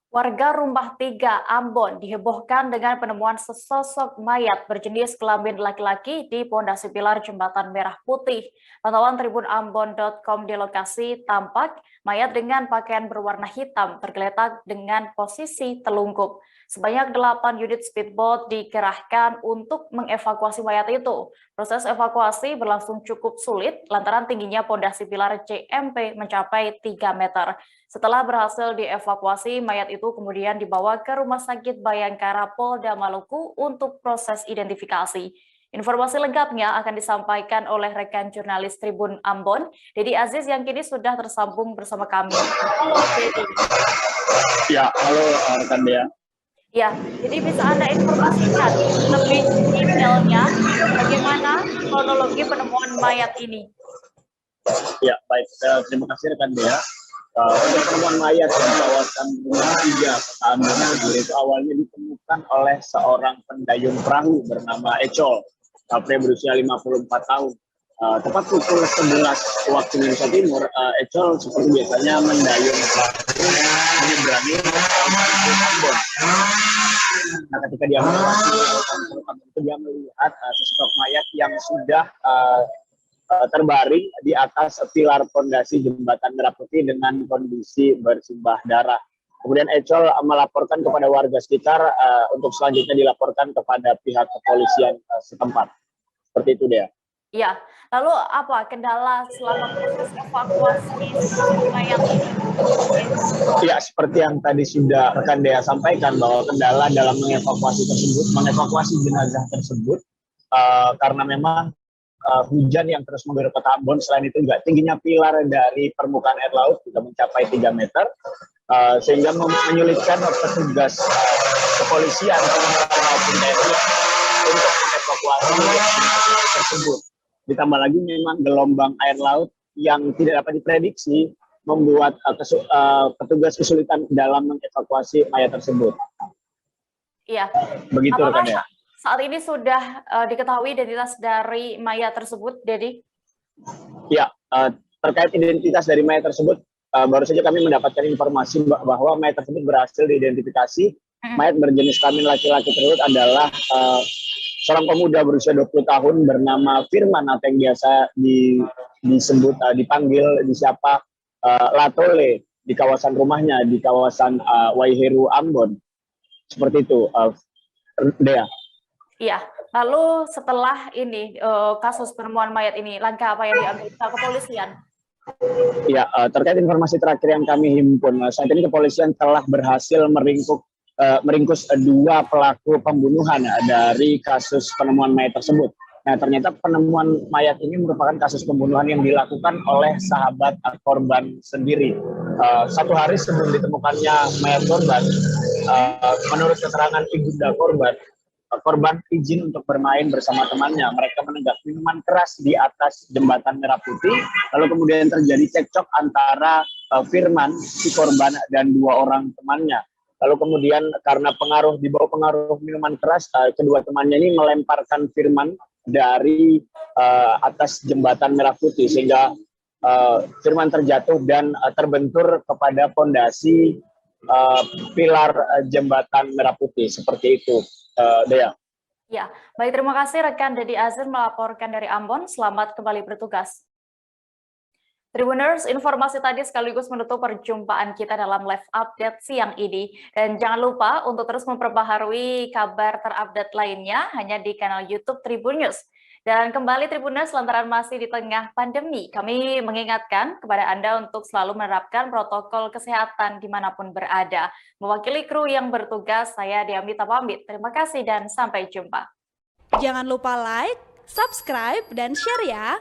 Warga Rumah 3 Ambon dihebohkan dengan penemuan sesosok mayat berjenis kelamin laki-laki di pondasi pilar Jembatan Merah Putih. Pantauan tribunambon.com di lokasi tampak mayat dengan pakaian berwarna hitam tergeletak dengan posisi telungkup. Sebanyak 8 unit speedboat dikerahkan untuk mengevakuasi mayat itu. Proses evakuasi berlangsung cukup sulit lantaran tingginya pondasi pilar JMP mencapai 3 meter. Setelah berhasil dievakuasi, mayat itu kemudian dibawa ke Rumah Sakit Bayangkara Polda Maluku untuk proses identifikasi. Informasi lengkapnya akan disampaikan oleh rekan jurnalis Tribun Ambon, Dedi Aziz yang kini sudah tersambung bersama kami. Halo, Dedi. Ya, halo rekan Dea. Ya, jadi bisa Anda informasikan lebih detailnya bagaimana kronologi penemuan mayat ini? Ya, baik. Terima kasih rekan Dea. Untuk penemuan mayat di kawasan Rumah 3 Kota Ambon itu awalnya ditemukan oleh seorang pendayung perahu bernama Ecol, pria berusia 54 tahun. Tepat pukul 11 waktu Indonesia Timur, Ecol seperti biasanya mendayung perahu menyeberangi Ambon. Nah, ketika dia itu dia melihat sesosok mayat yang sudah terbaring di atas pilar pondasi Jembatan Merah Putih dengan kondisi bersimbah darah. Kemudian Ecol melaporkan kepada warga sekitar untuk selanjutnya dilaporkan kepada pihak kepolisian setempat. Seperti itu, Dea. Ya, lalu apa kendala selama proses evakuasi mayat ini? Ya, seperti yang tadi sudah rekan Dea sampaikan bahwa kendala dalam mengevakuasi jenazah tersebut karena memang hujan yang terus mengguyur Kota Ambon. Selain itu juga tingginya pilar dari permukaan air laut juga mencapai 3 meter, sehingga menyulitkan petugas kepolisian maupun TNI untuk mengevakuasi tersebut. Ditambah lagi memang gelombang air laut yang tidak dapat diprediksi membuat petugas kesulitan dalam mengevakuasi mayat tersebut. Iya. Begitu Apakah rekan ya. saat ini sudah diketahui identitas dari mayat tersebut, Dedi? Ya, terkait identitas dari mayat tersebut, baru saja kami mendapatkan informasi bahwa mayat tersebut berhasil diidentifikasi. Mayat berjenis kelamin laki-laki tersebut adalah seorang pemuda berusia 20 tahun bernama Firman atau yang biasa disebut dipanggil disapa Latole di kawasan rumahnya di kawasan Waiheru Ambon. Seperti itu, Dea. Iya, lalu setelah ini kasus penemuan mayat ini, langkah apa yang diambil pihak kepolisian? Ya, terkait informasi terakhir yang kami himpun, saat ini kepolisian telah berhasil meringkus 2 pelaku pembunuhan dari kasus penemuan mayat tersebut. Nah, ternyata penemuan mayat ini merupakan kasus pembunuhan yang dilakukan oleh sahabat korban sendiri. 1 hari sebelum ditemukannya mayat korban, menurut keterangan ibunda korban izin untuk bermain bersama temannya. Mereka menenggak minuman keras di atas Jembatan Merah Putih, lalu kemudian terjadi cekcok antara Firman, si korban, dan 2 orang temannya. Lalu kemudian karena dibawa pengaruh minuman keras, kedua temannya ini melemparkan Firman dari atas Jembatan Merah Putih, sehingga Firman terjatuh dan terbentur kepada pondasi pilar Jembatan Merah Putih. Seperti itu, Dea. Ya, baik, terima kasih rekan Dedi Aziz melaporkan dari Ambon. Selamat kembali bertugas. Tribuners, informasi tadi sekaligus menutup perjumpaan kita dalam live update siang ini. Dan jangan lupa untuk terus memperbaharui kabar terupdate lainnya hanya di kanal YouTube Tribun News. Dan kembali Tribuners, lantaran masih di tengah pandemi, kami mengingatkan kepada Anda untuk selalu menerapkan protokol kesehatan dimanapun berada. Mewakili kru yang bertugas, saya Diamita pamit. Terima kasih dan sampai jumpa. Jangan lupa like, subscribe, dan share ya!